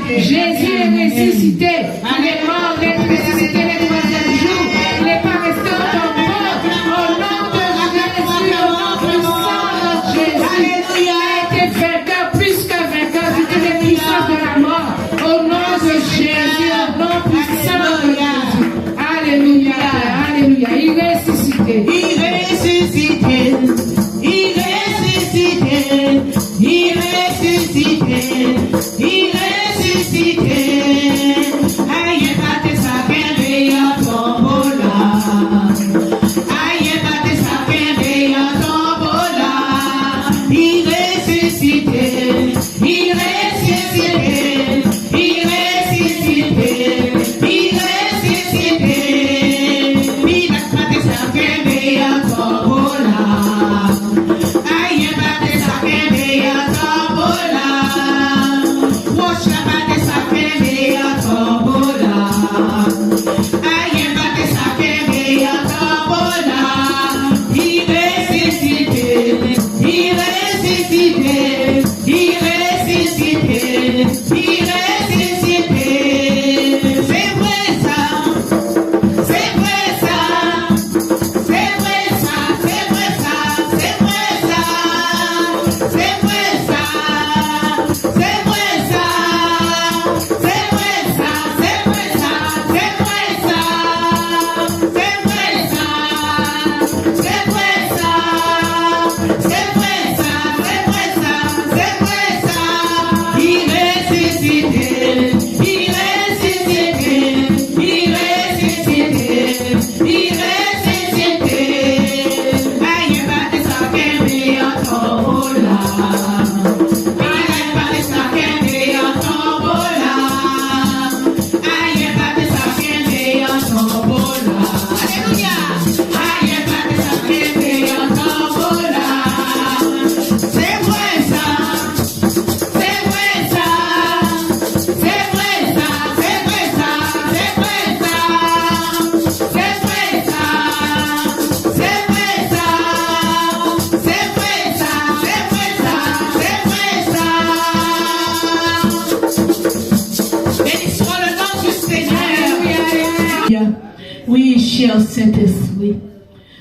Jésus est ressuscité. Il est mort, il est ressuscité le troisième jour. Il n'est pas resté au tombeau. Au nom de Jésus, au nom puissant de Jésus. Il a été vainqueur, plus que vainqueur. C'était les puissances de la mort. Au nom de Jésus, au nom puissant de Jésus. Alléluia, alléluia. Il est ressuscité. Il est ressuscité. Il est ressuscité. Il est ressuscité. Il est ressuscité. Aïe, bate sa kende ya tombola. Aïe, bate sa kende ya tombola. Il est ressuscité. Il est ressuscité. Il est ressuscité. Il est ressuscité. Il bate sa kende ya tombola. Aïe, bate sa kende ya tombola. Wash la bate sa kende ya tombola. Aïe, bate sa kende ya tombola. Il est ressuscité. Il est ressuscité. Il est ressuscité. Il est ressuscité. C'est vrai ça. C'est vrai ça. C'est vrai ça. C'est vrai ça. C'est vrai ça. C'est vrai ça. C'est vrai ça. C'est vrai ça. C'est vrai ça. C'est vrai ça. C'est vrai ça. C'est vrai ça. C'est vrai ça. C'est vrai ça. C'est vrai ça. Il est ressuscité. Il est ressuscité. Il est ressuscité. Il est ressuscité. Aïe, bate sa kende ya tombola. Aïe, bate sa kende ya tombola. Aïe, bate sa kende ya tombola. Alléluia. Aïe, bate sa kende ya tombola. C'est vrai ça. C'est vrai ça. C'est vrai ça. C'est vrai ça. C'est vrai ça. C'est vrai ça. C'est vrai ça. C'est vrai ça. C'est vrai ça. C'est vrai ça. Béni soit le nom du Seigneur. Oui, cher Saint-Esprit,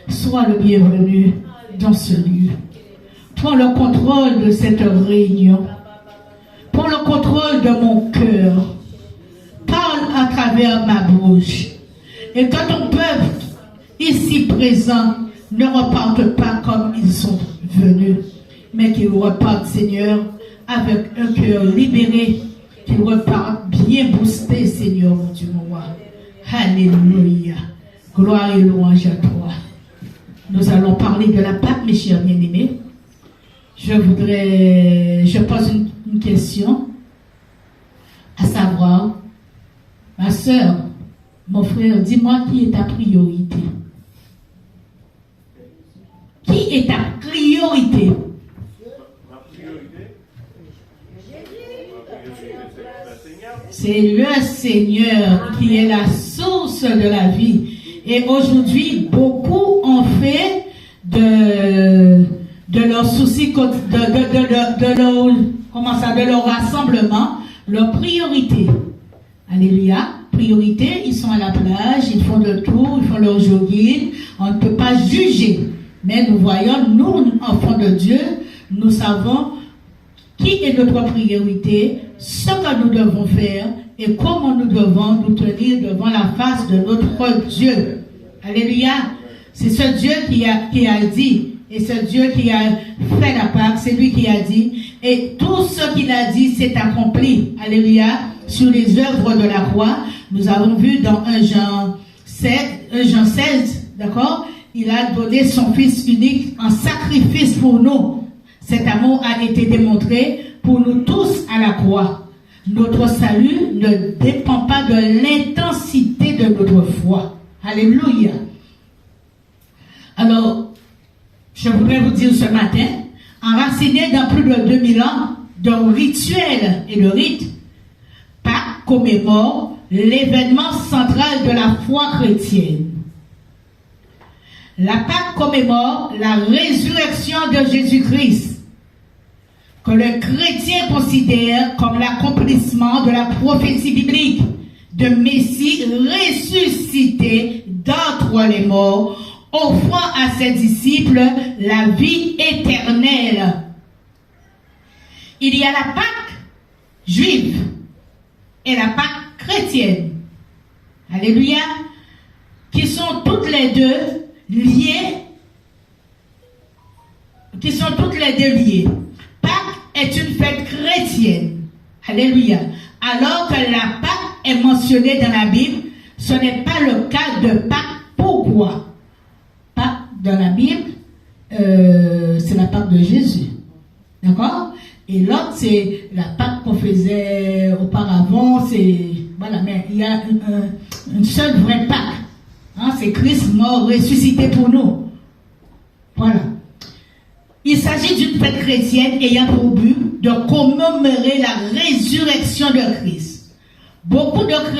sois le bienvenu dans ce lieu. Prends le contrôle de cette réunion. Prends le contrôle de mon cœur. Parle à travers ma bouche. Et que ton peuple, ici présent, ne reparte pas comme ils sont venus, mais qu'ils repartent, Seigneur, avec un cœur libéré, qu'ils repartent bien boostés, Seigneur, mon Dieu, mon roi. Alléluia. Gloire et louange à toi. Nous allons parler de la Pâque, mes chers bien-aimés. Je pose une question, à savoir, ma soeur, mon frère, dis-moi qui est ta priorité. Qui est ta priorité? Ma priorité, C'est le Seigneur qui est la source de la vie. Et aujourd'hui, beaucoup ont fait de leurs soucis, de leur rassemblement, leur priorité. Alléluia. Priorité, ils sont à la plage, ils font le tour, ils font leur jogging. On ne peut pas juger. Mais nous voyons, nous, enfants de Dieu, nous savons qui est notre priorité, ce que nous devons faire et comment nous devons nous tenir devant la face de notre Dieu. Alléluia. C'est ce Dieu qui a dit, et ce Dieu qui a fait la Pâque, c'est lui qui a dit, et tout ce qu'il a dit s'est accompli. Alléluia. Sur les œuvres de la croix, nous avons vu dans 1 Jean 16, d'accord? Il a donné son Fils unique en sacrifice pour nous. Cet amour a été démontré pour nous tous à la croix. Notre salut ne dépend pas de l'intensité de notre foi. Alléluia. Alors, je voudrais vous dire ce matin, enraciné dans plus de 2000 ans de rituels et de rites, Pâques commémore l'événement central de la foi chrétienne. La Pâque commémore la résurrection de Jésus-Christ. que le chrétien considère comme l'accomplissement de la prophétie biblique de Messie ressuscité d'entre les morts, offrant à ses disciples la vie éternelle. Il y a la Pâque juive et la Pâque chrétienne. Alléluia. Qui sont toutes les deux liées. Pâques est une fête chrétienne. Alléluia. Alors que la Pâque est mentionnée dans la Bible, ce n'est pas le cas de Pâques. Pourquoi? Pâques dans la Bible, c'est la Pâque de Jésus. D'accord? Et l'autre, c'est la Pâque qu'on faisait auparavant. Voilà, mais il y a une seule vraie Pâque. Hein, c'est Christ mort, ressuscité pour nous. Voilà. Il s'agit d'une fête chrétienne ayant pour but de commémorer la résurrection de Christ. Pour beaucoup de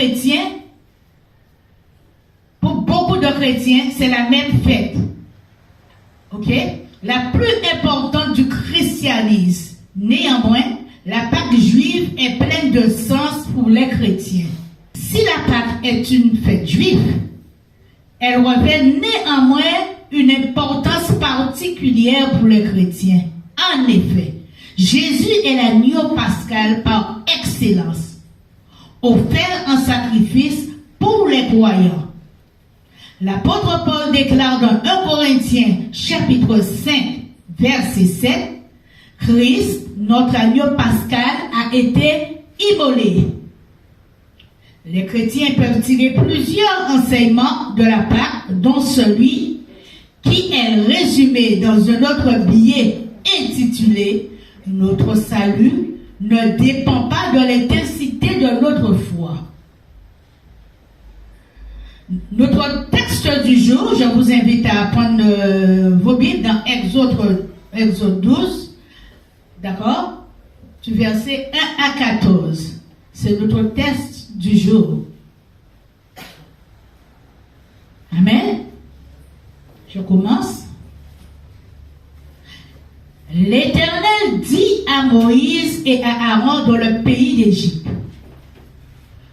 chrétiens, c'est la même fête. Ok? La plus importante du christianisme. Néanmoins, la Pâque juive est pleine de sens pour les chrétiens. Si la Pâque est une fête juive, elle revêt néanmoins une importance particulière pour les chrétiens. En effet, Jésus est l'agneau pascal par excellence, offert en sacrifice pour les croyants. L'apôtre Paul déclare dans 1 Corinthiens chapitre 5 verset 7, Christ, notre agneau pascal, a été immolé. Les chrétiens peuvent tirer plusieurs enseignements de la Pâque, dont celui qui est résumé dans un autre billet intitulé « Notre salut ne dépend pas de l'intensité de notre foi ». Notre texte du jour, je vous invite à prendre vos Bibles dans Exode 12, d'accord, du verset 1 à 14. C'est notre texte du jour. Amen. Je commence. L'Éternel dit à Moïse et à Aaron dans le pays d'Égypte,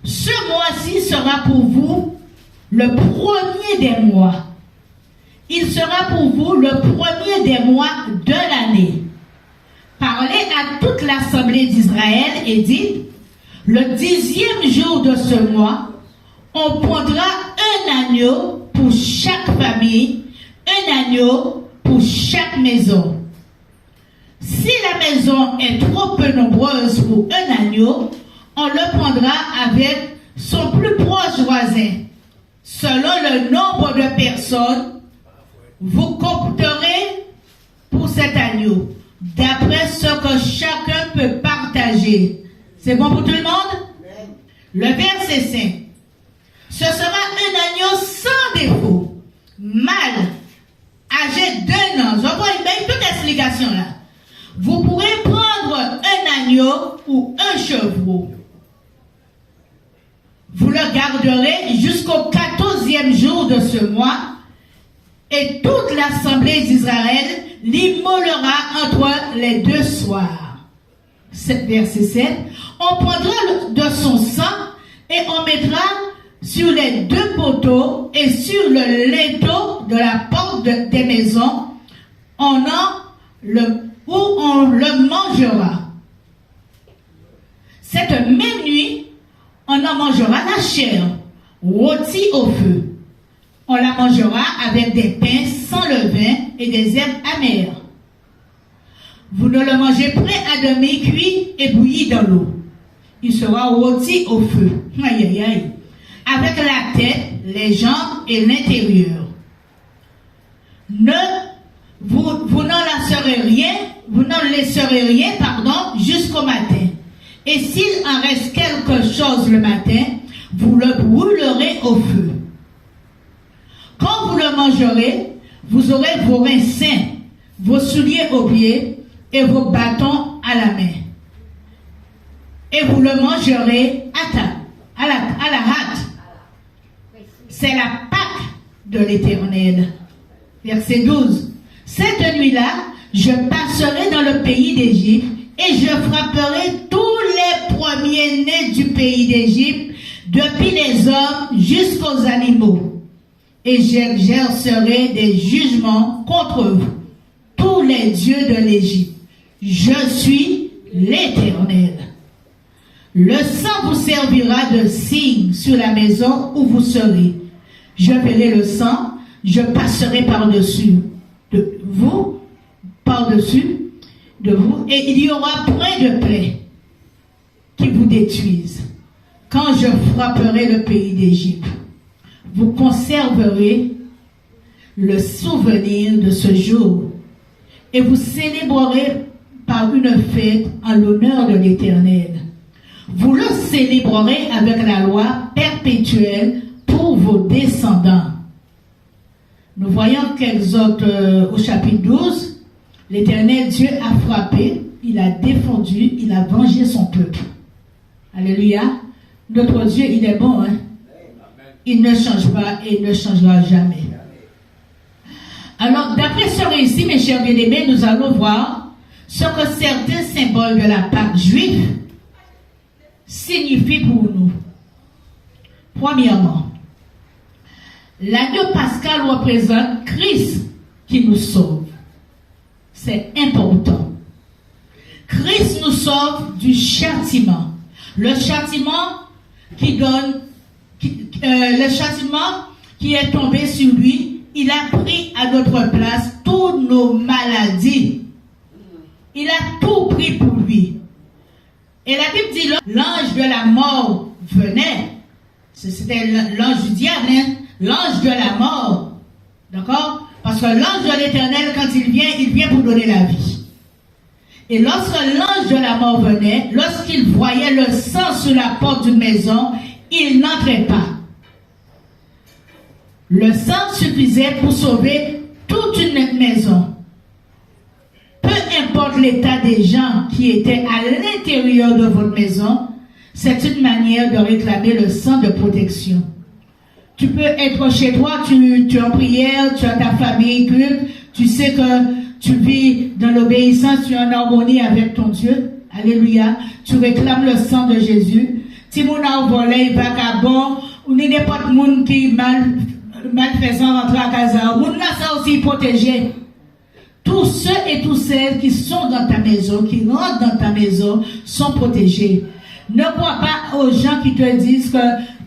ce mois-ci sera pour vous le premier des mois. Il sera pour vous le premier des mois de l'année. Parlez à toute l'assemblée d'Israël et dites, le 10e jour de ce mois, on prendra un agneau pour chaque famille, un agneau pour chaque maison. Si la maison est trop peu nombreuse pour un agneau, on le prendra avec son plus proche voisin. Selon le nombre de personnes, vous compterez pour cet agneau, d'après ce que chacun peut partager. C'est bon pour tout le monde? Le verset 5. Ce sera un agneau sans défaut, mâle, âgé d'1 an. Je vois une toute explication là. Vous pourrez prendre un agneau ou un chevreau. Vous le garderez jusqu'au 14e jour de ce mois et toute l'assemblée d'Israël l'immolera entre les deux soirs. Verset 7. On prendra de son sang et on mettra sur les deux poteaux et sur le linteau de la porte des maisons où on le mangera. Cette même nuit, on en mangera la chair, rôtie au feu. On la mangera avec des pains sans levain et des herbes amères. Vous ne le mangez point à demi cuit et bouilli dans l'eau. Il sera rôti au feu. Aïe, aïe, aïe. Avec la tête, les jambes et l'intérieur. Vous n'en laisserez rien, jusqu'au matin. Et s'il en reste quelque chose le matin, vous le brûlerez au feu. Quand vous le mangerez, vous aurez vos reins sains, vos souliers aux pieds et vos bâtons à la main. Et vous le mangerez à la hâte. C'est la Pâque de l'Éternel. Verset 12. Cette nuit-là, je passerai dans le pays d'Égypte et je frapperai tous les premiers-nés du pays d'Égypte, depuis les hommes jusqu'aux animaux. Et j'exercerai des jugements contre vous, tous les dieux de l'Égypte. Je suis l'Éternel. Le sang vous servira de signe sur la maison où vous serez. Je verrai le sang, je passerai par-dessus de vous, et il y aura point de plaie qui vous détruisent. Quand je frapperai le pays d'Égypte, vous conserverez le souvenir de ce jour et vous célébrerez par une fête en l'honneur de l'Éternel. Vous le célébrerez avec la loi perpétuelle pour vos descendants. Nous voyons qu'Exode au chapitre 12, l'Éternel Dieu a frappé, il a défendu, il a vengé son peuple. Alléluia. Notre Dieu, il est bon, hein? Il ne change pas et il ne changera jamais. Alors, d'après ce récit, mes chers bien-aimés, nous allons voir ce que certains symboles de la Pâque juive signifient pour nous. Premièrement, l'agneau pascal représente Christ qui nous sauve. C'est important. Christ nous sauve du châtiment. Le châtiment le châtiment qui est tombé sur lui, il a pris à notre place toutes nos maladies. Il a tout pris pour lui. Et la Bible dit, l'ange de la mort venait. C'était l'ange du diable, hein? L'ange de la mort. D'accord? Parce que l'ange de l'Éternel, quand il vient pour donner la vie. Et lorsque l'ange de la mort venait, lorsqu'il voyait le sang sur la porte d'une maison, il n'entrait pas. Le sang suffisait pour sauver toute une maison. Peu importe l'état des gens qui étaient à l'intérieur de votre maison, c'est une manière de réclamer le sang de protection. Tu peux être chez toi, tu es en prière, tu as ta famille culte, tu sais que tu vis dans l'obéissance, tu es en harmonie avec ton Dieu. Alléluia. Tu réclames le sang de Jésus. Si mon a volé, vagabond, ou n'est pas de monde qui malfaisant rentre à casa, moun là ça aussi protégé. Tous ceux et toutes celles qui sont dans ta maison, qui rentrent dans ta maison, sont protégés. Ne crois pas aux gens qui te disent que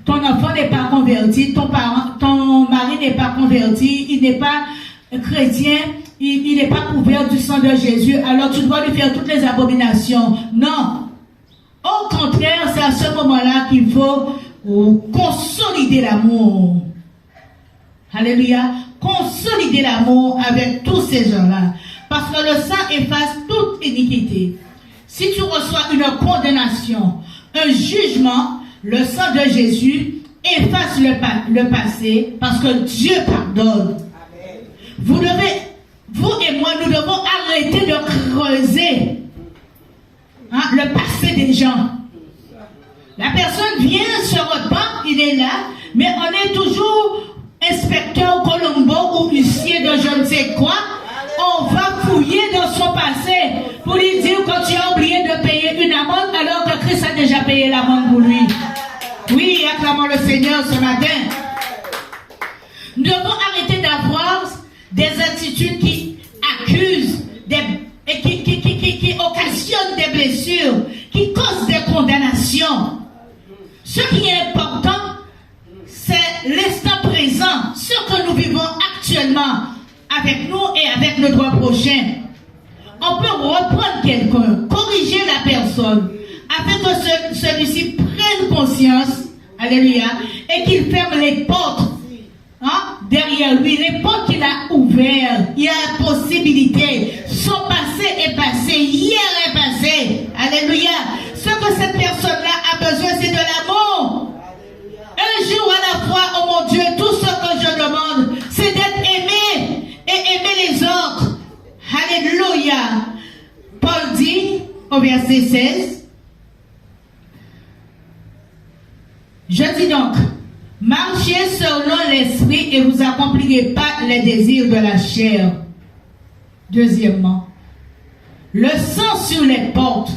ton enfant n'est pas converti, ton mari n'est pas converti, il n'est pas chrétien, il n'est pas couvert du sang de Jésus, alors tu dois lui faire toutes les abominations. Non. Au contraire, c'est à ce moment-là qu'il faut consolider l'amour. Alléluia. Consolider l'amour avec tous ces gens-là. Parce que le sang efface toute iniquité. Si tu reçois une condamnation, un jugement, le sang de Jésus efface le passé parce que Dieu pardonne. Vous et moi, nous devons arrêter de creuser le passé des gens. La personne vient sur votre banc, il est là, mais on est toujours inspecteur Colombo ou huissier de je ne sais quoi. On va fouiller dans son passé pour lui dire que tu as oublié de payer une amende alors que Christ a déjà payé l'amende pour lui. Oui, acclamons le Seigneur ce matin. Nous devons arrêter d'avoir des attitudes qui accusent, qui occasionnent des blessures, qui causent des condamnations. Ce qui est important, c'est l'instant présent, ce que nous vivons actuellement avec nous et avec notre prochain. On peut reprendre quelqu'un, corriger la personne, afin que celui-ci prenne conscience, alléluia, et qu'il ferme les portes derrière lui, les portes qu'il a ouvertes. Il y a la possibilité. Son passé est passé, hier est passé, alléluia. Ce que cette personne-là a besoin, c'est de l'amour. Un jour à la fois, oh mon Dieu, tout ce que je demande, c'est d'être aimé et aimer les autres. Alléluia. Paul dit au verset 16, je dis donc, marchez selon l'esprit et vous n'accomplirez pas les désirs de la chair. Deuxièmement, Le sang sur les portes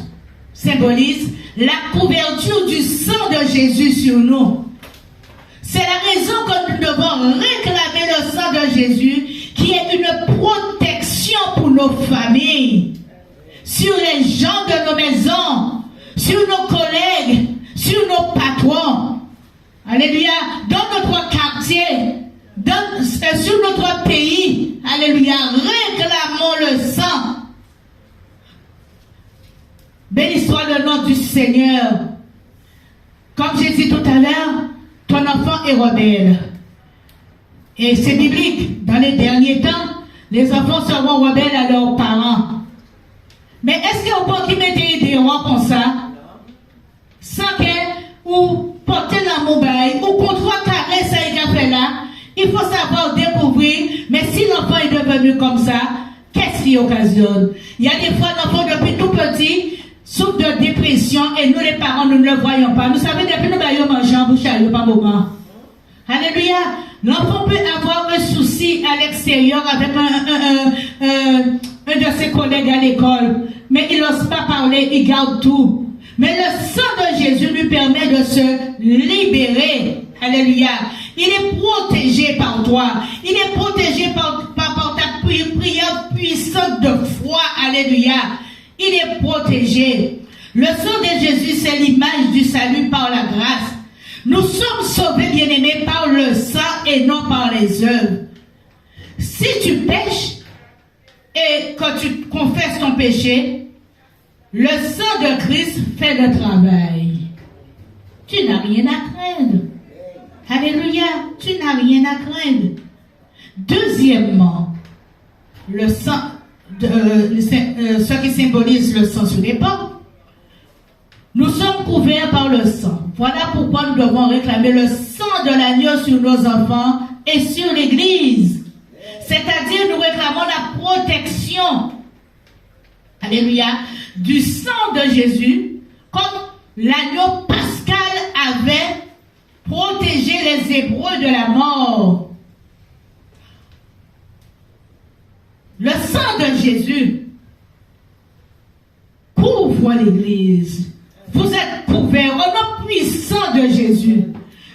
symbolise la couverture du sang de Jésus sur nous. C'est la raison que nous devons réclamer le sang de Jésus, qui est une protection pour nos familles, sur les gens de nos maisons, sur nos collègues, sur nos patrons. Alléluia. Dans notre quartier, sur notre pays. Alléluia. Réclamons le sang. Béni soit le nom du Seigneur. Comme j'ai dit tout à l'heure, ton enfant est rebelle. Et c'est biblique. Dans les derniers temps, les enfants seront rebelles à leurs parents. Mais est-ce qu'on peut qui mettre des rois comme ça? Sans qu'elle ou porter l'amour ou contre carré ça il a fait là, il faut savoir découvrir. Mais si l'enfant est devenu comme ça, qu'est-ce qui occasionne? Il y a des fois l'enfant depuis tout petit souffre de dépression et nous les parents nous ne le voyons pas. Nous savons depuis nous avons mangé en bouche à eux par moment. Alléluia. L'enfant peut avoir un souci à l'extérieur avec un de ses collègues à l'école, mais il n'ose pas parler, il garde tout. Mais le sang de Jésus lui permet de se libérer. Alléluia. Il est protégé par toi. Il est protégé par ta prière puissante de foi. Alléluia. Il est protégé. Le sang de Jésus, c'est l'image du salut par la grâce. Nous sommes sauvés, bien-aimés, par le sang et non par les œuvres. Si tu pêches et que tu confesses ton péché, le sang de Christ fait le travail. Tu n'as rien à craindre. Alléluia, tu n'as rien à craindre. Deuxièmement, le sang, ce qui symbolise le sang sur les portes, nous sommes couverts par le sang. Voilà pourquoi nous devons réclamer le sang de l'agneau sur nos enfants et sur l'Église. C'est-à-dire, nous réclamons la protection, alléluia, du sang de Jésus, comme l'agneau pascal avait protégé les Hébreux de la mort. Le sang de Jésus couvre l'Église. Vous êtes couverts au nom puissant de Jésus.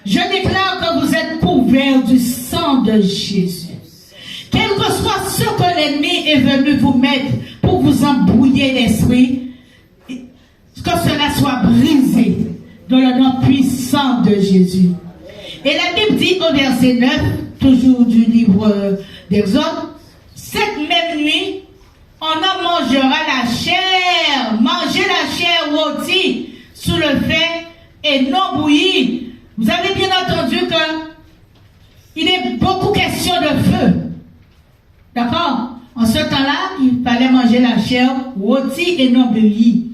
Je déclare que vous êtes couverts du sang de Jésus. Quel que soit ce que l'ennemi est venu vous mettre pour vous embrouiller l'esprit, que cela soit brisé dans le nom puissant de Jésus. Et la Bible dit au verset 9, toujours du livre d'Exode, cette même nuit, on en mangera la chair, manger la chair rôtie sous le feu et non bouillie. Vous avez bien entendu que il est beaucoup question de feu. D'accord? En ce temps-là, il fallait manger la chair rôtie et non bouillie.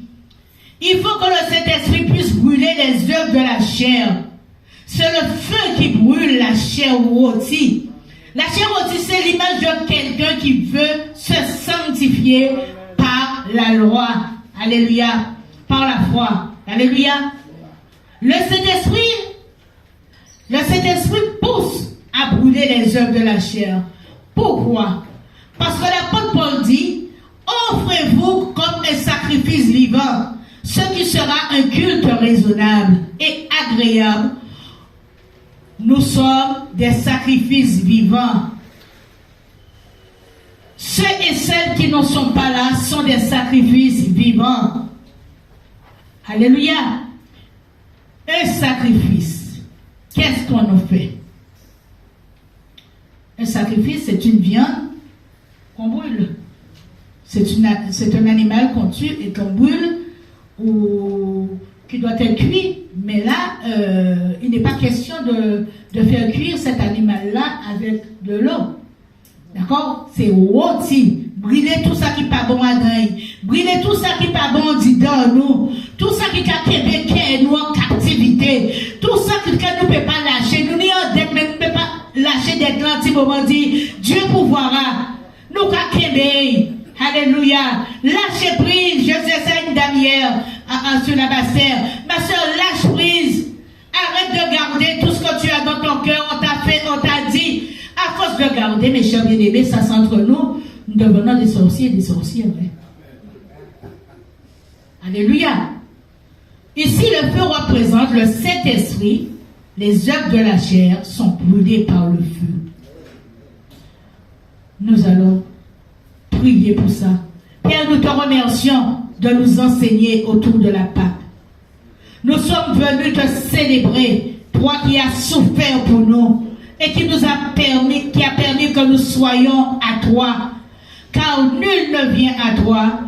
Il faut que le Saint-Esprit puisse brûler les œuvres de la chair. C'est le feu qui brûle la chair rôtie. La chair rôtie, c'est l'image de quelqu'un qui veut se sanctifier par la loi. Alléluia. Par la foi. Alléluia. Le Saint-Esprit pousse à brûler les œuvres de la chair. Pourquoi? Parce que l'apôtre Paul dit, offrez-vous comme un sacrifice vivant, ce qui sera un culte raisonnable et agréable. Nous sommes des sacrifices vivants. Ceux et celles qui ne sont pas là sont des sacrifices vivants. Alléluia. Un sacrifice. Qu'est-ce qu'on en fait? Un sacrifice, c'est une viande qu'on brûle. C'est un animal qu'on tue et qu'on brûle ou qui doit être cuit. Mais là, il n'est pas question de faire cuire cet animal-là avec de l'eau. D'accord? C'est rôti. Brûler tout ça qui n'est pas bon à gagner. Brûler tout ça qui n'est pas bon dans nous. Tout ça qui est nous en captivité. Tout ça que nous ne pouvons pas lâcher. Nous n'y ne pouvons pas lâcher des grands petits moments. Dieu pourvoira. Nous qu'à Alléluia. Lâchez prise. Je sais ça une dame hier sur la basse-terre. Ma soeur, lâche prise. Arrête de garder tout ce que tu as dans ton cœur. On t'a fait, on t'a dit. À force de garder, mes chers bien-aimés, ça c'est entre nous. Nous devenons des sorciers et des sorcières. Alléluia. Ici, le feu représente le Saint-Esprit. Les œuvres de la chair sont brûlées par le feu. Nous allons prier pour ça. Père, nous te remercions de nous enseigner autour de la Pâque. Nous sommes venus te célébrer, toi qui as souffert pour nous et qui a permis que nous soyons à toi. Car nul ne vient à toi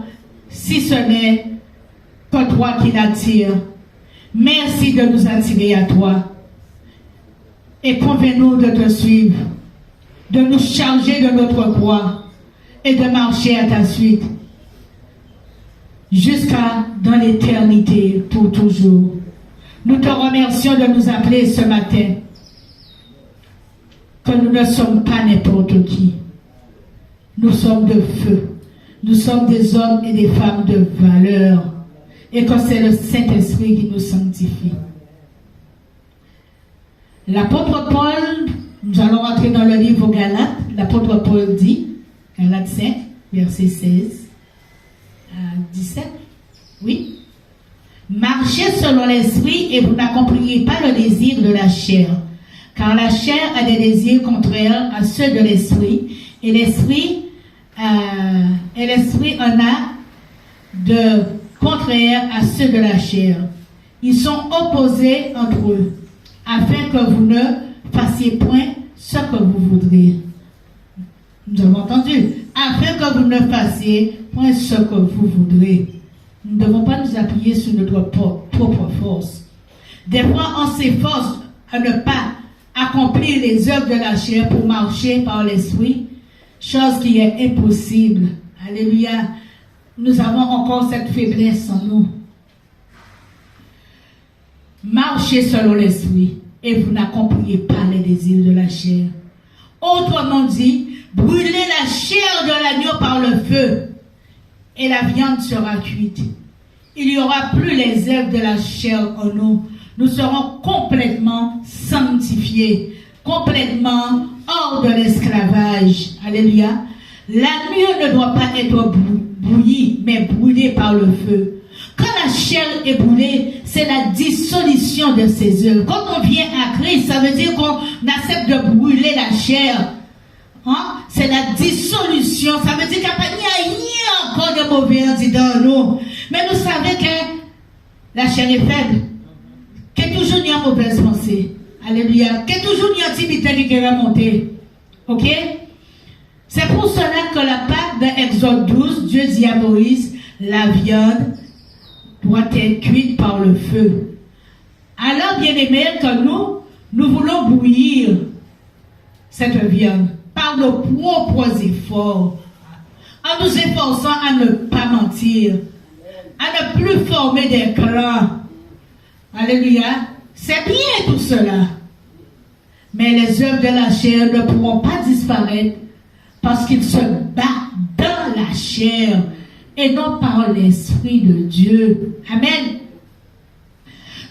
si ce n'est que toi qui l'attires. Merci de nous attirer à toi. Et convainc-nous de te suivre, de nous charger de notre croix et de marcher à ta suite jusqu'à dans l'éternité pour toujours. Nous te remercions de nous appeler ce matin, que nous ne sommes pas n'importe qui. Nous sommes de feu. Nous sommes des hommes et des femmes de valeur. Et que c'est le Saint-Esprit qui nous sanctifie. L'apôtre Paul, nous allons rentrer dans le livre aux Galates. L'apôtre Paul dit, Galates 5, verset 16 à 17. Oui. Marchez selon l'esprit et vous n'accomplirez pas le désir de la chair. Car la chair a des désirs contraires à ceux de l'esprit. Et l'esprit en a de contraires à ceux de la chair. Ils sont opposés entre eux, afin que vous ne fassiez point ce que vous voudrez. Nous avons entendu. Afin que vous ne fassiez point ce que vous voudrez. Nous ne devons pas nous appuyer sur notre propre force. Des fois, on s'efforce à ne pas accomplir les œuvres de la chair pour marcher par l'esprit, chose qui est impossible. Alléluia. Nous avons encore cette faiblesse en nous. Marchez selon l'esprit et vous n'accomplirez pas les désirs de la chair. Autrement dit, brûlez la chair de l'agneau par le feu et la viande sera cuite. Il n'y aura plus les œuvres de la chair en nous. Nous serons complètement sanctifiés, complètement hors de l'esclavage. Alléluia. L'agneau ne doit pas être bouilli, mais brûlé par le feu. Quand la chair est brûlée, c'est la dissolution de ses œuvres. Quand on vient à Christ, ça veut dire qu'on accepte de brûler la chair. Hein? C'est la dissolution. Ça veut dire qu'il n'y a rien encore de mauvais dans nous. Mais nous savons que la chair est faible. Qu'il y a toujours une mauvaise pensée. Alléluia. Qu'il y a toujours une activité qui est remontée. Ok? C'est pour cela que la Pâque de Exode 12, Dieu dit à Moïse, la viande doit être cuite par le feu. Alors, bien aimés, que nous voulons bouillir cette viande par nos propres efforts, en nous efforçant à ne pas mentir, à ne plus former des clans. Alléluia. C'est bien tout cela. Mais les œuvres de la chair ne pourront pas disparaître parce qu'ils se battent dans la chair et non par l'Esprit de Dieu. Amen.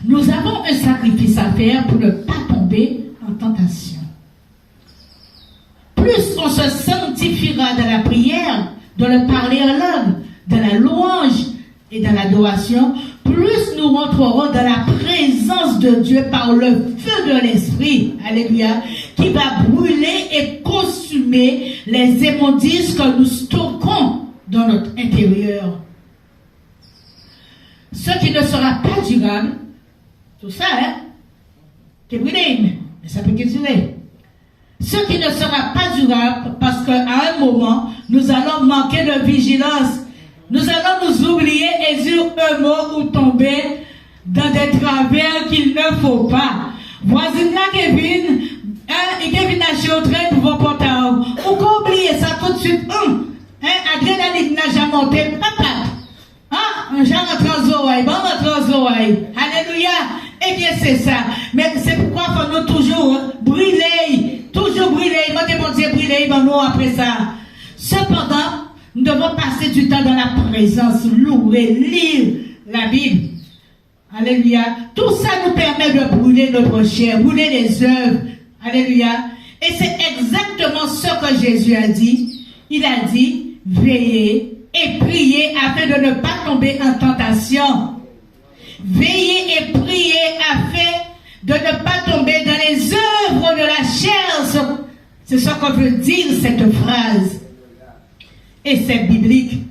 Nous avons un sacrifice à faire pour ne pas tomber en tentation. Plus on se sanctifiera dans la prière, dans le parler en langue, dans la louange et dans l'adoration, plus nous rentrerons dans la présence de Dieu par le feu de l'Esprit, alléluia, qui va brûler et consumer les immondices que nous stockons dans notre intérieur. Ce qui ne sera pas durable, tout ça, c'est brûlé, mais ça peut durer. Ce qui ne sera pas durable, parce qu'à un moment, nous allons manquer de vigilance. Nous allons nous oublier et dire un mot ou tomber dans des travers qu'il ne faut pas. Voisine là, Kevin, et Kevin a chez au train pour vos portails. Ou qu'on oublie ça tout de suite. Adrénaline n'a jamais monté. Un genre de transoï, bon transoï. Alléluia. Eh bien, c'est ça. Mais c'est pourquoi il faut nous toujours brûler. Toujours brûler. Moi, mon Dieu, brûler, nous après ça. Cependant, nous devons passer du temps dans la présence, louer, lire la Bible. Alléluia. Tout ça nous permet de brûler notre chair, brûler les œuvres. Alléluia. Et c'est exactement ce que Jésus a dit. Il a dit, veillez et priez afin de ne pas tomber en tentation. Veillez et priez afin de ne pas tomber dans les œuvres de la chair. C'est ce qu'on veut dire cette phrase. Et c'est biblique.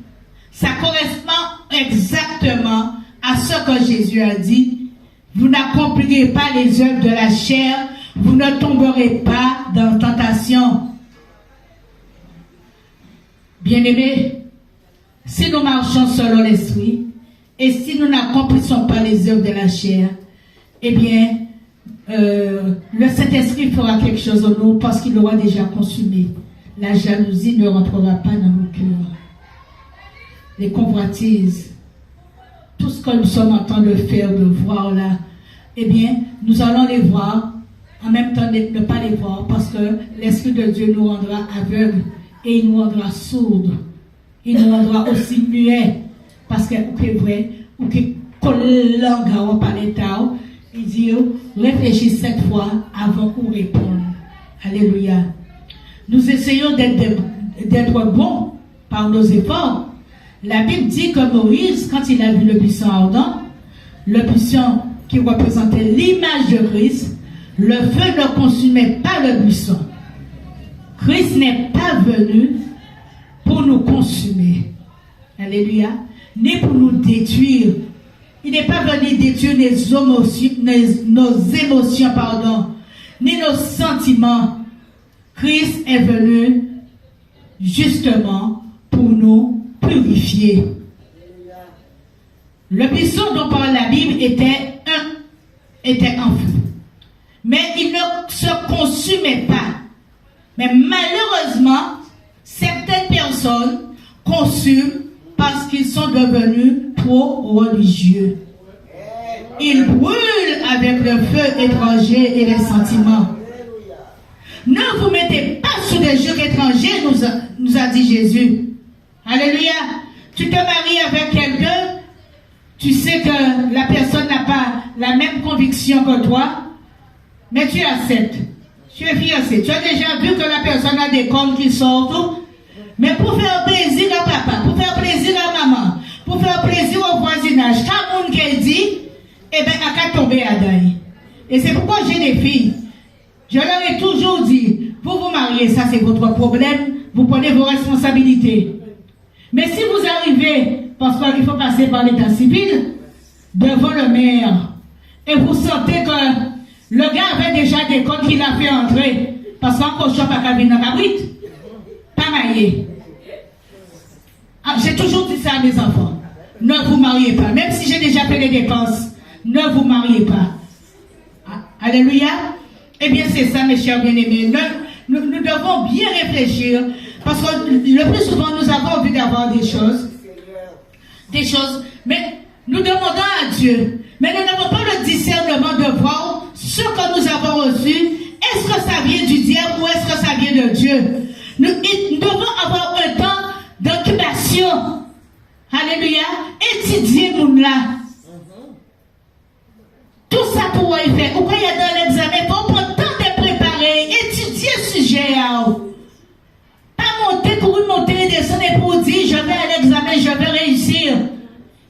Ça correspond exactement à ce que Jésus a dit. Vous n'accomplirez pas les œuvres de la chair, vous ne tomberez pas dans la tentation. Bien-aimés, si nous marchons selon l'esprit, et si nous n'accomplissons pas les œuvres de la chair, eh bien, le Saint-Esprit fera quelque chose en nous parce qu'il l'aura déjà consumé. La jalousie ne rentrera pas dans nos cœurs. Les convoitises, tout ce que nous sommes en train de faire, de voir là, eh bien, nous allons les voir, en même temps ne pas les voir, parce que l'Esprit de Dieu nous rendra aveugles et il nous rendra sourds. Il nous rendra aussi muets, parce que c'est vrai, ou que langue par l'état, il dit, réfléchis 7 fois avant qu'on réponde. Alléluia. Nous essayons d'être bons par nos efforts. La Bible dit que Moïse, quand il a vu le buisson ardent, le buisson qui représentait l'image de Christ, le feu ne consumait pas le buisson. Christ n'est pas venu pour nous consumer. Alléluia. Ni pour nous détruire. Il n'est pas venu détruire nos émotions, ni nos sentiments. Christ est venu justement pour nous purifier. Le buisson dont parle la Bible était en feu. Mais il ne se consumait pas. Mais malheureusement, certaines personnes consument parce qu'ils sont devenus trop religieux. Ils brûlent avec le feu étranger et les sentiments. Ne vous mettez pas sous des jogs étrangers, nous a dit Jésus. Alléluia. Tu te maries avec quelqu'un, tu sais que la personne n'a pas la même conviction que toi, mais tu acceptes. Tu es fiancé. Tu as déjà vu que la personne a des cornes qui sortent, mais pour faire plaisir à papa, pour faire plaisir à maman, pour faire plaisir au voisinage, quand on qu'elle dit, eh bien, elle a tombé à Daï. Et c'est pourquoi j'ai des filles. Je leur ai toujours dit, vous vous mariez, ça c'est votre problème, vous prenez vos responsabilités. Mais si vous arrivez, parce qu'il faut passer par l'état civil, devant le maire, et vous sentez que le gars avait déjà des comptes qu'il a fait entrer, parce qu'en cochon pas qu'à venir dans la brite, pas marié. Ah, j'ai toujours dit ça à mes enfants. Ne vous mariez pas, même si j'ai déjà fait des dépenses, ne vous mariez pas. Ah, alléluia. Eh bien, c'est ça, mes chers bien-aimés. Nous devons bien réfléchir, parce que le plus souvent, nous avons envie d'avoir des choses, mais nous demandons à Dieu, mais nous n'avons pas le discernement de voir ce que nous avons reçu. Est-ce que ça vient du diable ou est-ce que ça vient de Dieu? Nous devons avoir un temps d'incubation. Alléluia. Étudier mon là. Tout ça pour y faire. Pourquoi il y a dans l'examen? Il faut prendre le temps de préparer, étudier le sujet. Pas monter pour monter, descendre et pour dire je vais à l'examen, je vais réussir.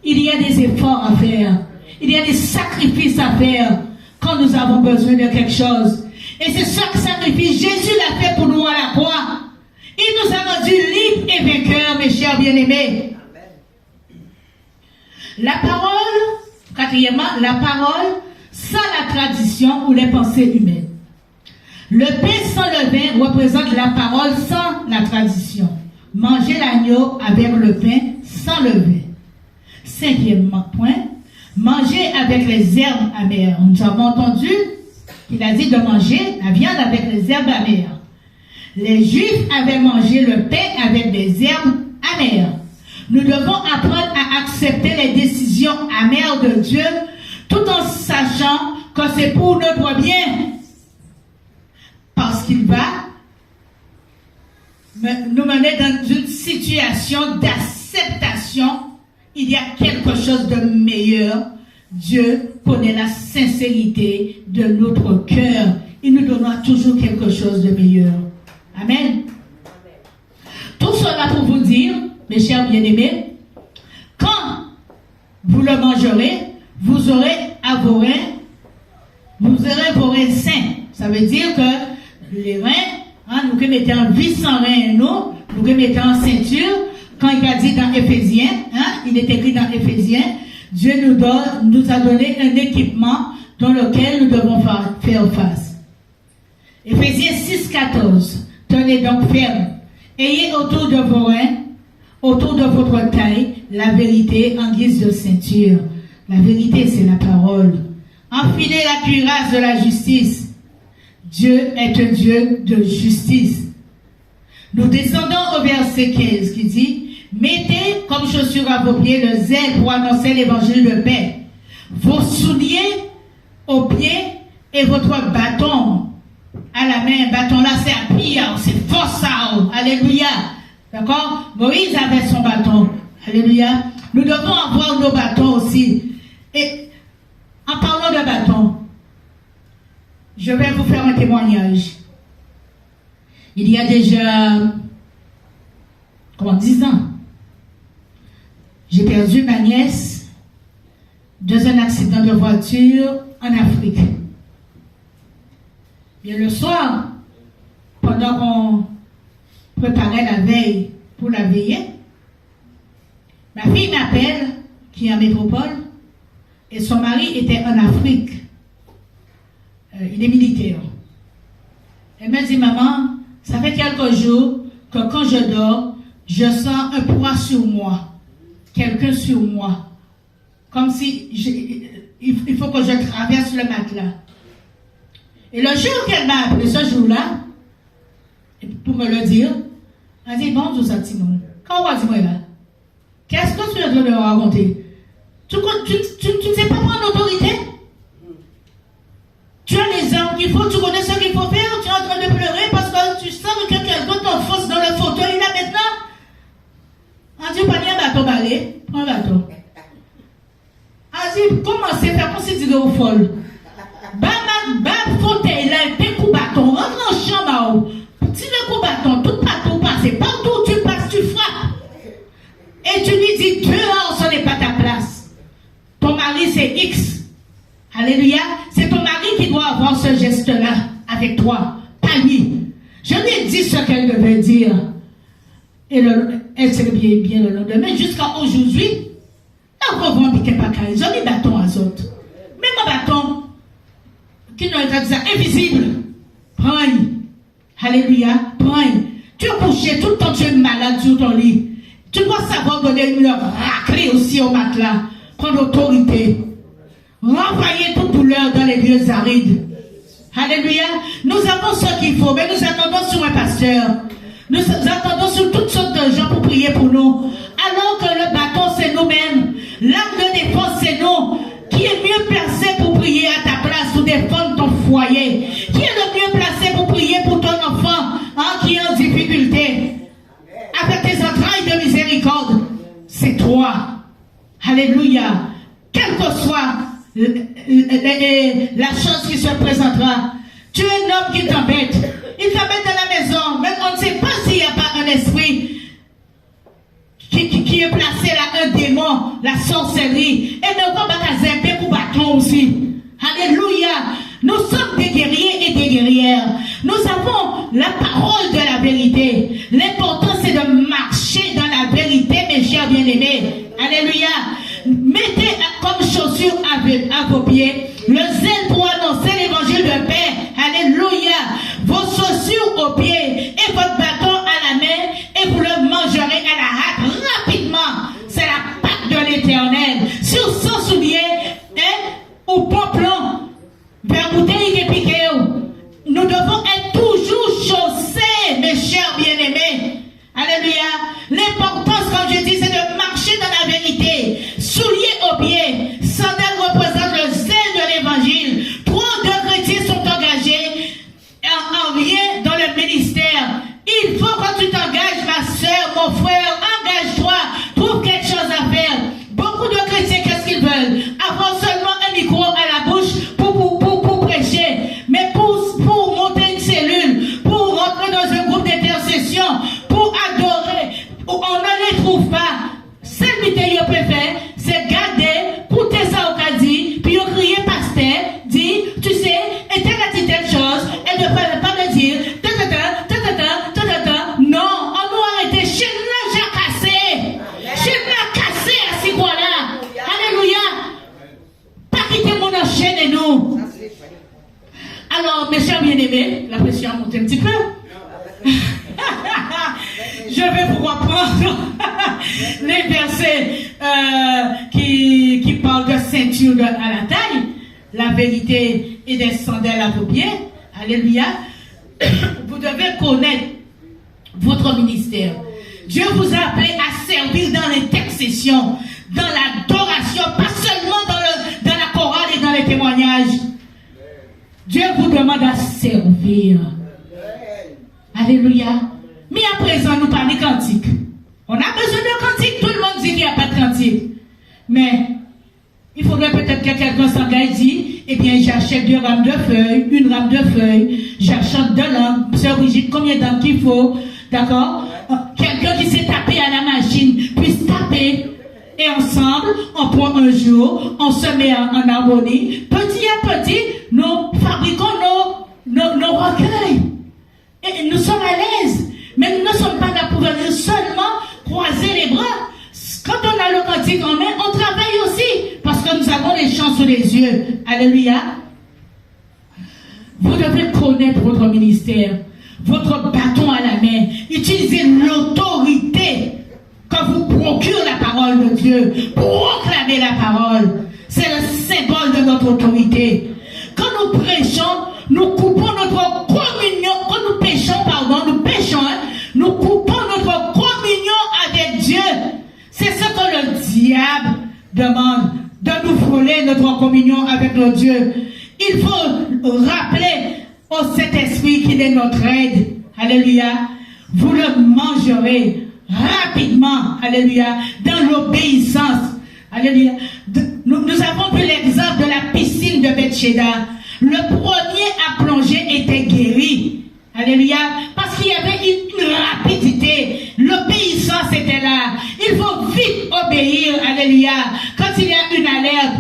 Il y a des efforts à faire. Il y a des sacrifices à faire quand nous avons besoin de quelque chose. Et c'est ce sacrifice, Jésus l'a fait pour nous à la croix. Il nous a rendus libres et vainqueurs, mes chers bien-aimés. La parole, quatrièmement, la parole sans la tradition ou les pensées humaines. Le pain sans levain représente la parole sans la tradition. Manger l'agneau avec le pain sans levain. Cinquièmement point, manger avec les herbes amères. Nous avons entendu qu'il a dit de manger la viande avec les herbes amères. Les Juifs avaient mangé le pain avec des herbes amères. Nous devons apprendre à accepter les décisions amères de Dieu tout en sachant que c'est pour notre bien. Parce qu'il va nous mener dans une situation d'acceptation. Il y a quelque chose de meilleur. Dieu connaît la sincérité de notre cœur. Il nous donnera toujours quelque chose de meilleur. Amen. Tout cela pour vous dire mes chers bien-aimés, quand vous le mangerez, vous aurez vos reins sains. Ça veut dire que les reins, nous qui mettons en vie sans reins, nous qui mettons en ceinture, quand il a dit dans Éphésiens, il est écrit dans Éphésiens, Dieu nous a donné un équipement dans lequel nous devons faire face. Éphésiens 6,14. Tenez donc ferme. Ayez autour de vos reins, autour de votre taille, la vérité en guise de ceinture. La vérité, c'est la parole. Enfilez la cuirasse de la justice. Dieu est un Dieu de justice. Nous descendons au verset 15 qui dit, mettez comme chaussure à vos pieds le zèle pour annoncer l'évangile de paix. Vos souliers aux pieds et votre bâton à la main. Bâton là, c'est appui, c'est force. Alléluia. D'accord? Moïse avait son bâton. Alléluia. Nous devons avoir nos bâtons aussi. Et en parlant de bâton, je vais vous faire un témoignage. Il y a déjà 10 ans, j'ai perdu ma nièce dans un accident de voiture en Afrique. Et le soir, pendant qu'on préparait la veille pour la veiller, ma fille m'appelle, qui est en métropole, et son mari était en Afrique. Il est militaire. Elle m'a dit, maman, ça fait quelques jours que quand je dors, je sens un poids sur moi. Quelqu'un sur moi. Comme si il faut que je traverse le matelas. Et le jour qu'elle m'a appelé, ce jour-là, pour me le dire, elle a dit, bon, tout ça, Timon. Quand on va dire, là, qu'est-ce que tu es en train de raconter? Tu ne sais pas prendre l'autorité? Tu as les armes qu'il faut, tu connais ce qu'il faut faire, tu es en train de pleurer parce que tu sens que quelqu'un d'autre t'enfonce dans le fauteuil là maintenant. On dit, pas un bateau balai, prends un bateau. On dit, commencez à faire comme si tu étais au folle. Bam, fauteuil là, un coup bâton, rentre en chambre, tire le coup bâton, tout bateau passe, partout où tu passes, tu frappes. Et tu lui dis, dehors, ce n'est pas ta place. Ton mari, c'est X. Alléluia. C'est ton mari qui doit avoir ce geste-là avec toi, pas lui. Je lui ai dit ce qu'elle devait dire. Et elle s'est bien le lendemain. Jusqu'à aujourd'hui, elle revend piqué pas carré. J'ai mis bâton à autres. Même un bâton qui n'a été invisible. Prends-y. Alléluia. Prends-y. Tu es couché tout le temps, tu es malade sur ton lit. Tu dois savoir donner une raclée aussi au matelas. Prendre l'autorité. Renvoyer toute douleur dans les lieux arides. Alléluia. Nous avons ce qu'il faut, mais nous attendons sur un pasteur. Nous attendons sur toutes sortes de gens pour prier pour nous. Alors que le bâton, c'est nous-mêmes. L'arme de défense, c'est nous. Qui est mieux placé pour prier à ta place, pour défendre ton foyer? Qui est le mieux placé pour prier pour ton enfant qui est en difficulté? Avec tes entrailles de miséricorde, c'est toi. Alléluia. Quelle que soit la chose qui se présentera, tu es un homme qui t'embête. Il t'embête dans la maison, mais on ne sait pas s'il n'y a pas un esprit qui est placé là, un démon, la sorcellerie. Et nous avons un pour bâton aussi. Alléluia. Nous sommes des guerriers et des guerrières. Nous avons la parole de la vérité. L'important, c'est de marcher dans la vérité, mes chers bien-aimés. Alléluia. Mettez comme chaussure à vos pieds le zèle pour annoncer l'évangile de paix. Alléluia. Vos chaussures aux pieds et votre bâton à la main et vous le mangerez à la hâte rapidement. C'est la Pâque de l'Éternel. Sur 100 souliers, au pomplon, vers bouteille et piqué. Nous devons être toujours chaussés, mes chers bien-aimés. Alléluia. L'importance, comme je dis, c'est de marcher dans la vérité. Souliers aux pieds. Sandales représente le zèle de l'évangile. 3 degrés Alors, mes chers bien-aimés, la pression a monté un petit peu. Je vais vous reprendre les versets qui parlent de ceinture à la taille, la vérité et des sandales à vos pieds. Alléluia. Vous devez connaître votre ministère. Dieu vous a appelé à servir dans l'intercession, dans l'adoration, pas seulement dans la chorale et dans les témoignages. Dieu vous demande à servir. Alléluia. Mais à présent, nous parlons de cantique. On a besoin de cantique. Tout le monde dit qu'il n'y a pas de cantique. Mais il faudrait peut-être que quelqu'un s'engage et dit, eh bien, j'achète 2 rames de feuilles, 1 rame de feuilles, j'achète 2 langues. Sœur Brigitte, combien d'années qu'il faut? D'accord? Quelqu'un qui s'est tapé à la machine puisse taper. Et ensemble, on prend un jour, on se met en harmonie. Petit à petit, nous fabriquons nos recueils. Et nous sommes à l'aise. Mais nous ne sommes pas là pour venir seulement croiser les bras. Quand on a le cantique en main, on travaille aussi. Parce que nous avons les chants sous les yeux. Alléluia. Vous devez connaître votre ministère. Votre bâton à la main. Utilisez l'autorité que vous procure la parole de Dieu. Proclamez la parole. C'est le symbole de notre autorité. Quand nous prêchons, nous coupons notre communion. Quand nous péchons, nous coupons notre communion avec Dieu. C'est ce que le diable demande, de nous voler notre communion avec le Dieu. Il faut rappeler au Saint-Esprit qu'il est notre aide. Alléluia. Vous le mangerez rapidement. Alléluia. Dans l'obéissance. Alléluia. Nous avons vu l'exemple de la piscine de Bethshéda. Le premier à plonger était guéri. Alléluia. Parce qu'il y avait une rapidité. L'obéissance était là. Il faut vite obéir. Alléluia. Quand il y a une alerte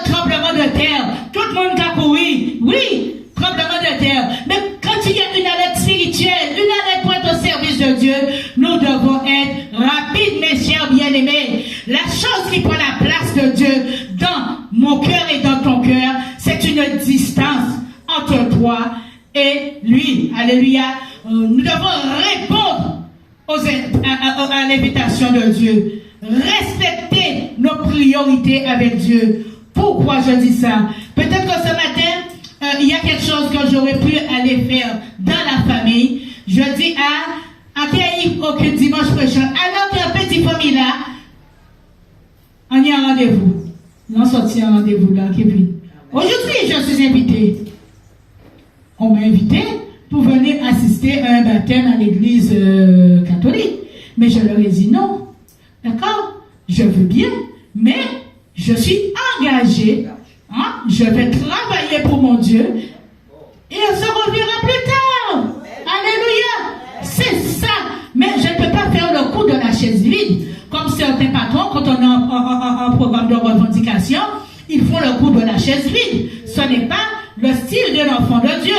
tremblement de terre, tout le monde a couru. Oui, tremblement de terre. Mais quand il y a une alerte spirituelle, une alerte pour être au service de Dieu, nous devons être rapides, mes chers bien-aimés. La chose qui prend la place de Dieu dans mon cœur et dans ton cœur, c'est une distance entre toi et lui. Alléluia. Nous devons répondre à l'invitation de Dieu. Respecter nos priorités avec Dieu. Pourquoi je dis ça? Peut-être que ce matin, il y a quelque chose que j'aurais pu aller faire dans la famille. Je dis à qui aucun dimanche prochain, alors qu'il y a une petite famille là, on y a un rendez-vous. On sortit un rendez-vous là, Kevin. Aujourd'hui, je suis invité. On m'a invité pour venir assister à un baptême à l'église catholique. Mais je leur ai dit non. D'accord? Je veux bien, mais je suis engagé. Hein? Je vais travailler pour mon Dieu. Et on se reverra plus tard. Alléluia. C'est ça. Mais je ne peux pas faire le coup de la chaise vide. Comme certains patrons, quand on a un programme de revendication, ils font le coup de la chaise vide. Ce n'est pas le style de l'enfant de Dieu.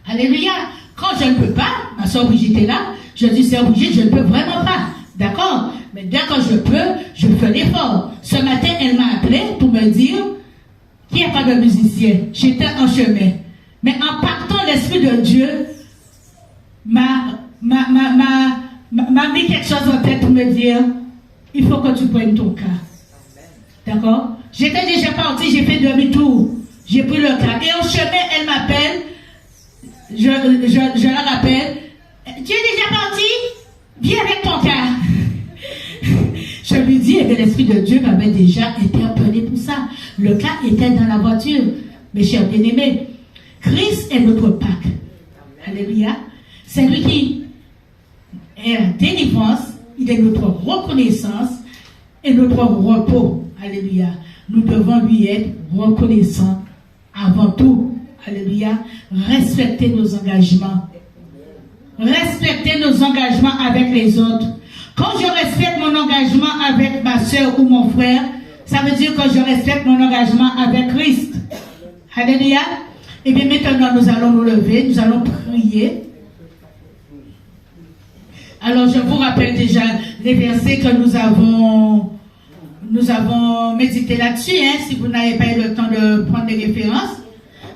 Alléluia. Quand je ne peux pas, ma soeur Brigitte est là, je dis, sœur Brigitte, je ne peux vraiment pas. D'accord? Mais dès que je peux, je fais l'effort. Ce matin, elle m'a appelé pour me dire qu'il n'y a pas de musicien. J'étais en chemin. Mais en partant, l'Esprit de Dieu m'a mis quelque chose en tête pour me dire, il faut que tu prennes ton cas. D'accord? J'étais déjà parti, j'ai fait demi-tour. J'ai pris le cas. Et en chemin, elle m'appelle. Je la rappelle. Tu es déjà parti? Viens avec ton cas. Je lui dis, et l'Esprit de Dieu m'avait déjà interpellé pour ça. Le cas était dans la voiture. Mes chers bien-aimés, Christ est notre Pâque. Alléluia. C'est lui qui est la délivrance, il est notre reconnaissance et notre repos. Alléluia. Nous devons lui être reconnaissants avant tout. Alléluia. Respecter nos engagements. Respecter nos engagements avec les autres. Quand je respecte mon engagement avec ma soeur ou mon frère, ça veut dire que je respecte mon engagement avec Christ. Alléluia. Et bien maintenant, nous allons nous lever, nous allons prier. Alors, je vous rappelle déjà les versets que nous avons médité là-dessus, hein, si vous n'avez pas eu le temps de prendre des références.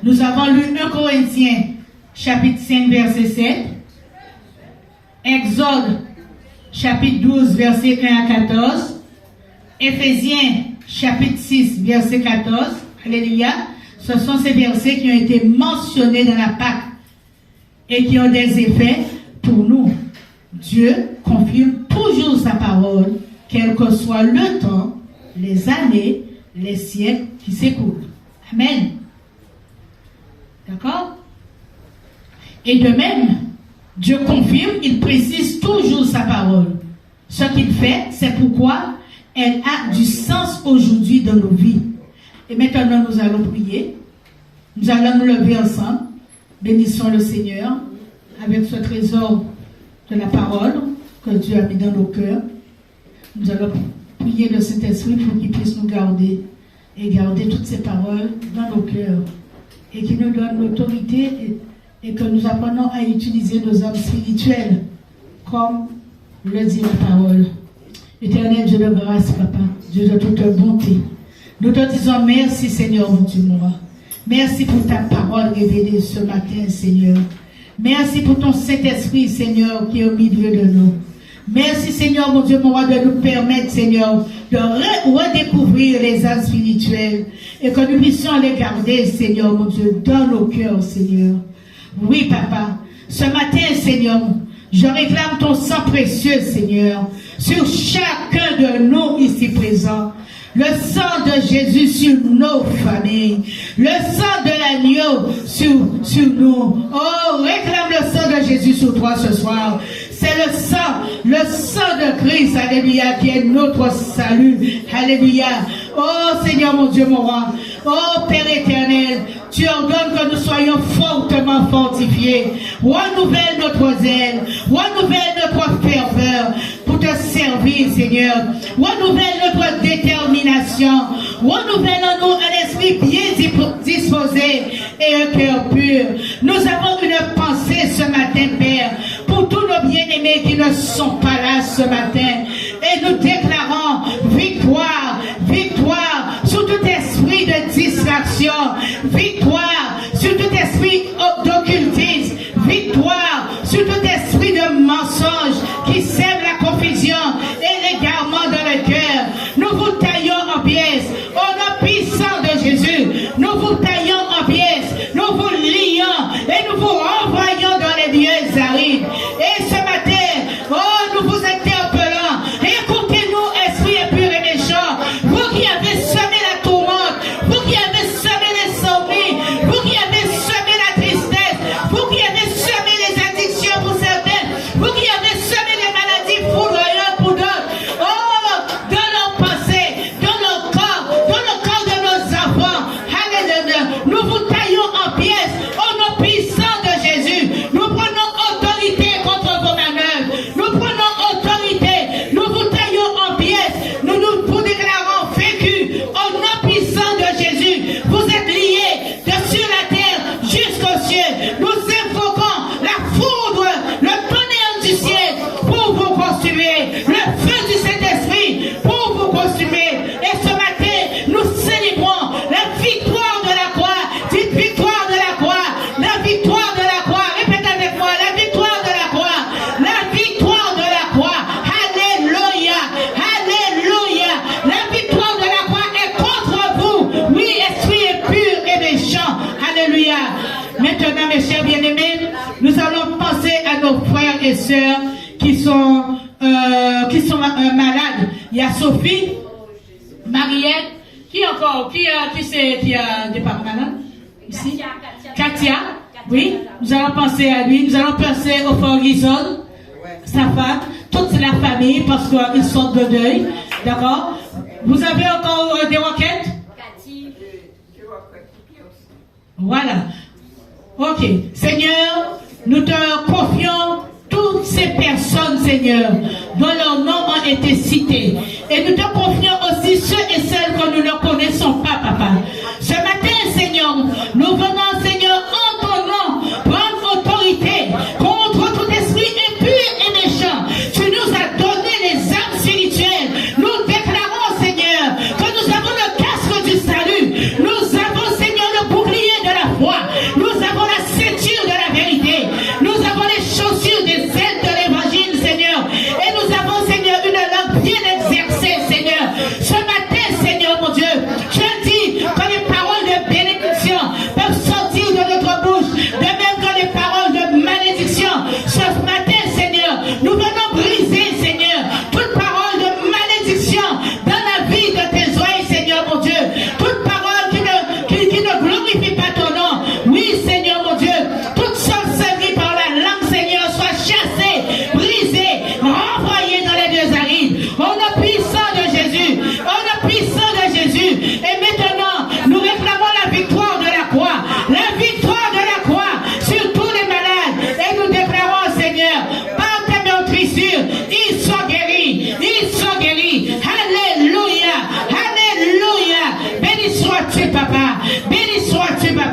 Nous avons lu 1 Corinthiens, chapitre 5, verset 7. Exode, chapitre 12, verset 1 à 14. Éphésiens, chapitre 6, verset 14. Alléluia. Ce sont ces versets qui ont été mentionnés dans la Pâque et qui ont des effets pour nous. Dieu confirme toujours sa parole, quel que soit le temps, les années, les siècles qui s'écoulent. Amen. D'accord? Et de même, Dieu confirme, il précise toujours sa parole. Ce qu'il fait, c'est pourquoi elle a du sens aujourd'hui dans nos vies. Et maintenant, nous allons prier. Nous allons nous lever ensemble. Bénissons le Seigneur avec ce trésor de la parole que Dieu a mis dans nos cœurs. Nous allons prier le Saint-Esprit pour qu'il puisse nous garder et garder toutes ces paroles dans nos cœurs et qu'il nous donne l'autorité et que nous apprenons à utiliser nos âmes spirituelles comme le dit la parole. Éternel Dieu de grâce, Papa, Dieu de toute bonté, nous te disons merci, Seigneur, mon Dieu, moi. Merci pour ta parole révélée ce matin, Seigneur. Merci pour ton Saint-Esprit, Seigneur, qui est au milieu de nous. Merci, Seigneur, mon Dieu, mon roi, de nous permettre, Seigneur, de redécouvrir les âmes spirituelles et que nous puissions les garder, Seigneur, mon Dieu, dans nos cœurs, Seigneur. Oui, Papa, ce matin, Seigneur, je réclame ton sang précieux, Seigneur, sur chacun de nous ici présents. Le sang de Jésus sur nos familles. Le sang de l'agneau sur nous. Oh, réclame le sang de Jésus sur toi ce soir. C'est le sang de Christ, alléluia, qui est notre salut. Alléluia. Oh Seigneur mon Dieu, mon roi. Oh Père éternel, tu ordonnes que nous soyons fortement fortifiés. Renouvelle notre zèle. Renouvelle notre ferveur pour te servir, Seigneur. Renouvelle notre détermination. Renouvelle en nous un esprit bien disposé et un cœur pur. Nous avons une pensée ce matin, Père, pour tous nos bien-aimés qui ne sont pas là ce matin. Et nous déclarons victoire, victoire sur tout esprit de distraction, victoire sur tout esprit d'occultisme, victoire sur tout esprit de mensonge qui sème la confusion et l'égarement dans le cœur. Nous vous taillons en pièces au nom puissant de Jésus. Nous vous taillons en pièces, nous vous lions et nous vous renvoyons dans les lieux arides. Et ce matin, oh, nous vous interpellons. Écoutez-nous, esprit impur et méchant, vous qui avez semé la tourmente, vous qui avez semé l'insomnie, vous qui avez semé la tristesse, vous qui avez semé les addictions pour certains, vous qui avez semé les maladies foudroyantes pour d'autres. Oh, dans nos pensées, dans nos corps de nos enfants. Alléluia. Nous vous taillons en pièces au nom puissant de Jésus. Nous prenons autorité contre vos manœuvres. Nous prenons autorité. Nous vous taillons en pièces. Nous vous déclarons vaincu au nom puissant de Jésus. Vous êtes liés de sur la terre jusqu'au ciel. Nous invoquons la foudre, le tonnerre du ciel pour vous consumer. Le feu du Saint-Esprit pour vous consumer. Et ce matin, nous célébrons la victoire de la croix. Dites victoire de la croix. La victoire de la croix. Répète avec moi. La victoire de la croix. La victoire de la croix. Alléluia. Alléluia. La victoire de la croix est contre vous. Oui, esprit impur et méchant. Alléluia. Maintenant, mes chers bien-aimés, nous allons penser à nos frères et sœurs qui sont malades. Il y a Sophie, Mariette, qui encore, qui a des parents malades ici? Katia, oui, nous allons penser à lui, nous allons penser au frère Rizon, sa femme, toute la famille, parce qu'ils sont de deuil, d'accord? Vous avez encore des requêtes? Voilà. Ok. Seigneur, nous te confions toutes ces personnes, Seigneur, dont leurs noms ont été cités. Et nous te confions aussi ceux et celles que nous ne connaissons pas, Papa. Ce matin, Seigneur, nous venons, Seigneur, en ton nom, prendre autorité contre tout esprit impur et méchant. Tu nous as donné les âmes spirituelles. Nous déclarons, Seigneur, que nous avons le casque du salut. Nous avons, Seigneur, le bouclier de la foi.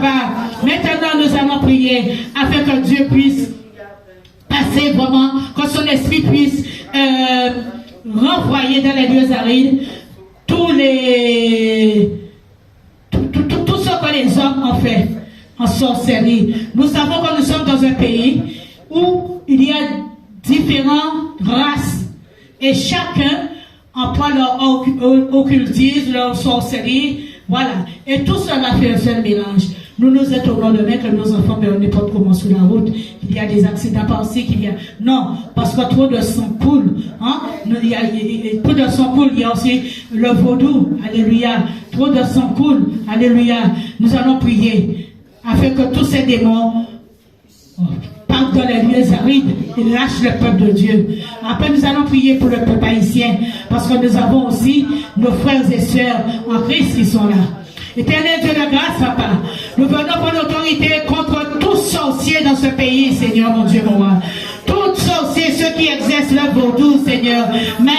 Papa. Maintenant, nous allons prier afin que Dieu puisse passer vraiment, que son esprit puisse renvoyer dans les lieux arides tout ce que les hommes ont fait en sorcellerie. Nous savons que nous sommes dans un pays où il y a différentes races et chacun emploie leur occultisme, leur sorcellerie, voilà. Et tout cela fait un seul mélange. Nous nous étonnons demain que nos enfants meurent n'importe comment sur la route. Il y a des accidents par-ci, qu'il y a... Non, parce que trop de sang coule. Hein? Trop de sang coule. Il y a aussi le vaudou. Alléluia. Trop de sang coule. Alléluia. Nous allons prier afin que tous ces démons partent dans les lieux arides et lâchent le peuple de Dieu. Après, nous allons prier pour le peuple haïtien, parce que nous avons aussi nos frères et sœurs en Christ qui sont là. Éternel Dieu de grâce, Papa, nous venons pour l'autorité contre tous sorciers dans ce pays, Seigneur, mon Dieu, mon roi. Tous sorciers, ceux qui exercent le vaudou, Seigneur, main,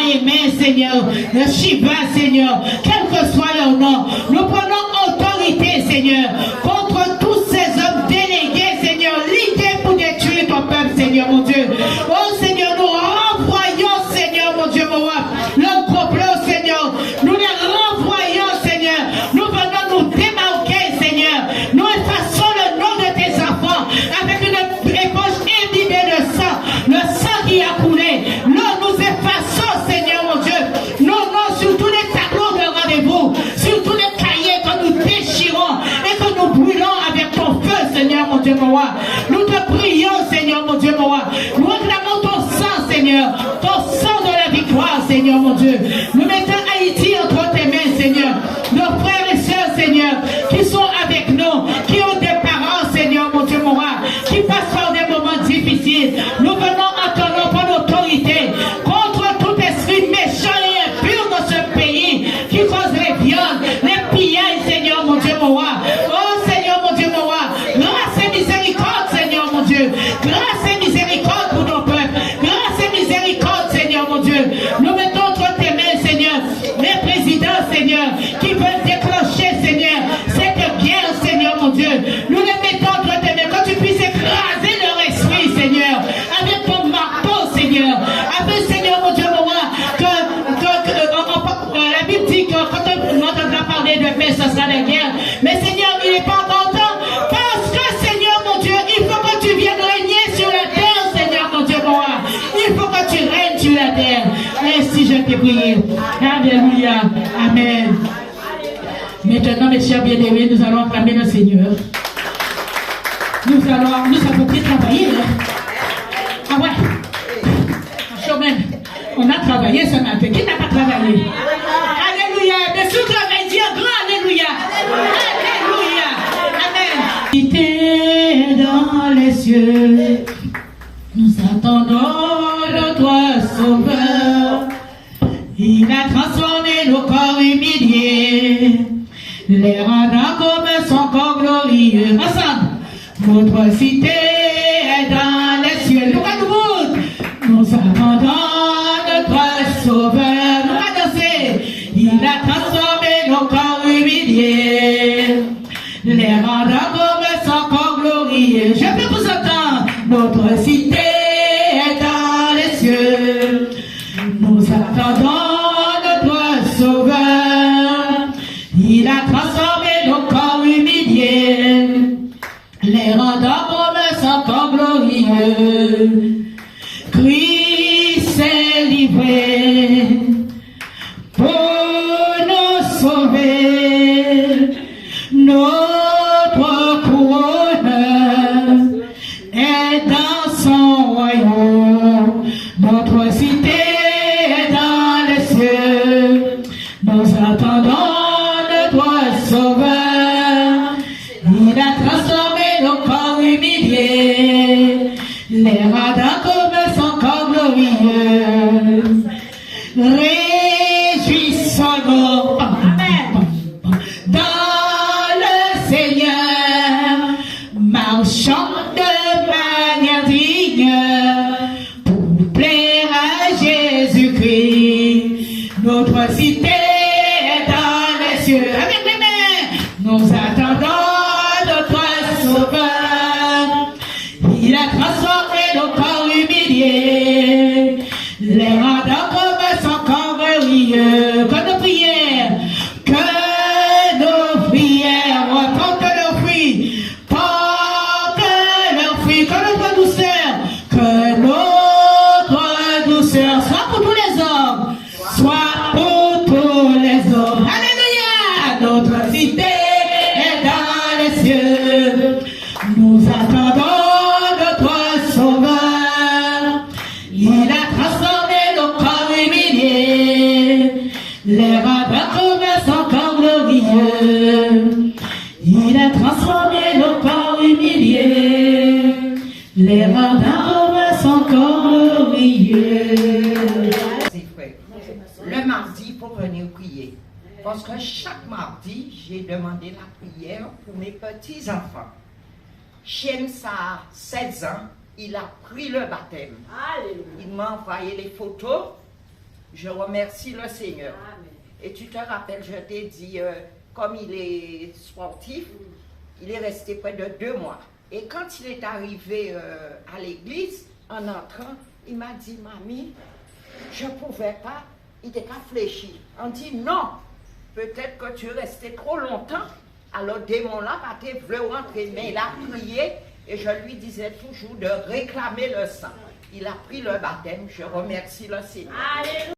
Seigneur, le Shiva, Seigneur, quel que soit leur nom, nous prenons autorité, Seigneur, contre tous ces hommes délégués, Seigneur, l'idée pour détruire ton peuple, Seigneur, mon Dieu. Oh, Seigneur, nous renvoyons, Seigneur, mon Dieu, mon roi, le complot, Seigneur, nous les renvoyons, Seigneur, nous venons nous démarquer, Seigneur, nous effaçons le nom de tes enfants avec une éponge imbibée de sang, le sang qui a coulé, nous effaçons, Seigneur, mon Dieu, nos noms sur tous les tableaux de rendez-vous, sur tous les cahiers que nous déchirons et que nous brûlons avec ton feu, Seigneur, mon Dieu, mon roi. Nous te prions, Seigneur, mon Dieu, mon roi. Nous réclamons ton sang, Seigneur, ton sang de la victoire, Seigneur, mon Dieu. Nous mettons Haïti entre tes mains, Seigneur. Nos frères et sœurs, Seigneur, qui sont avec nous, qui ont des parents, Seigneur, mon Dieu, mon roi, qui passent par des moments difficiles. Nous venons en ton nom pour l'autorité contre tout esprit méchant et impur dans ce pays qui cause les viols, les pillages, Seigneur, mon Dieu, mon roi. Oh, Seigneur, mon Dieu, mon roi, grâce et miséricorde, Seigneur, mon Dieu. Grâce et miséricorde pour ton peuple. Grâce et miséricorde, Seigneur, mon Dieu. Nous mettons entre tes mains, Seigneur, les présidents, Seigneur, qui veulent déclencher, Seigneur, cette guerre, Seigneur, mon Dieu. Nous les mettons entre tes mains, que tu puisses écraser leur esprit, Seigneur, avec ton marteau, Seigneur. Avec, Seigneur, mon Dieu, mon roi, la Bible dit que quand on entendra parler de paix, ce sera la guerre. Mais, Seigneur, il n'est pas encore temps, parce que, Seigneur, mon Dieu, il faut que tu viennes régner sur la terre, Seigneur, mon Dieu, mon roi. Il faut que tu règnes sur la terre. Ainsi, je t'ai prié. Alléluia. Amen. Maintenant, mes chers bien-aimés, nous allons acclamer le Seigneur. Nous avons bien travaillé, là. Ah ouais. Franchement, même, on a travaillé ce matin. Qui n'a pas travaillé? Alléluia. Mais si vous travaillez, dis un grand Alléluia. Alléluia. Amen. Dans les cieux, nous attendons de toi, Sauveur. Il a transformé nos corps humiliés, les rendant comme son corps glorieux. Ensemble, notre cité est dans les cieux. Nous attendons de toi, Sauveur. Nous allons danser. Il a transformé nos corps humiliés, les rendant comme son corps glorieux. Je peux vous entendre. Notre cité est dans les cieux. Nous attendons de toi, Sauveur. Il a transformé nos corps humiliés, les rendant comme son corps glorieux. Christ s'est livré pour nous sauver. Notre couronne est dans son royaume. Notre cité est dans les cieux. Nous attendons de toi, Sauveur. Il a transformé nos corps humiliés, les rendant comme son corps glorieux. Réjouissons-nous dans le Seigneur, marchons de manière digne pour plaire à Jésus-Christ. Notre cité est dans les cieux. Avec les mains, nous attendons de toi, glorifié. Les mandats sont glorieux. C'est vrai. Le mardi, il faut venir prier. Parce que chaque mardi, j'ai demandé la prière pour mes petits-enfants. James a 16 ans, il a pris le baptême. Il m'a envoyé les photos. Je remercie le Seigneur. Et tu te rappelles, je t'ai dit, comme il est sportif, il est resté près de 2 mois. Et quand il est arrivé à l'église, en entrant, il m'a dit, mamie, je ne pouvais pas, il était fléchi. On dit, non, peut-être que tu restais trop longtemps, alors démon-là va te vouloir rentrer. Mais il a prié et je lui disais toujours de réclamer le sang. Il a pris le baptême, je remercie le Seigneur.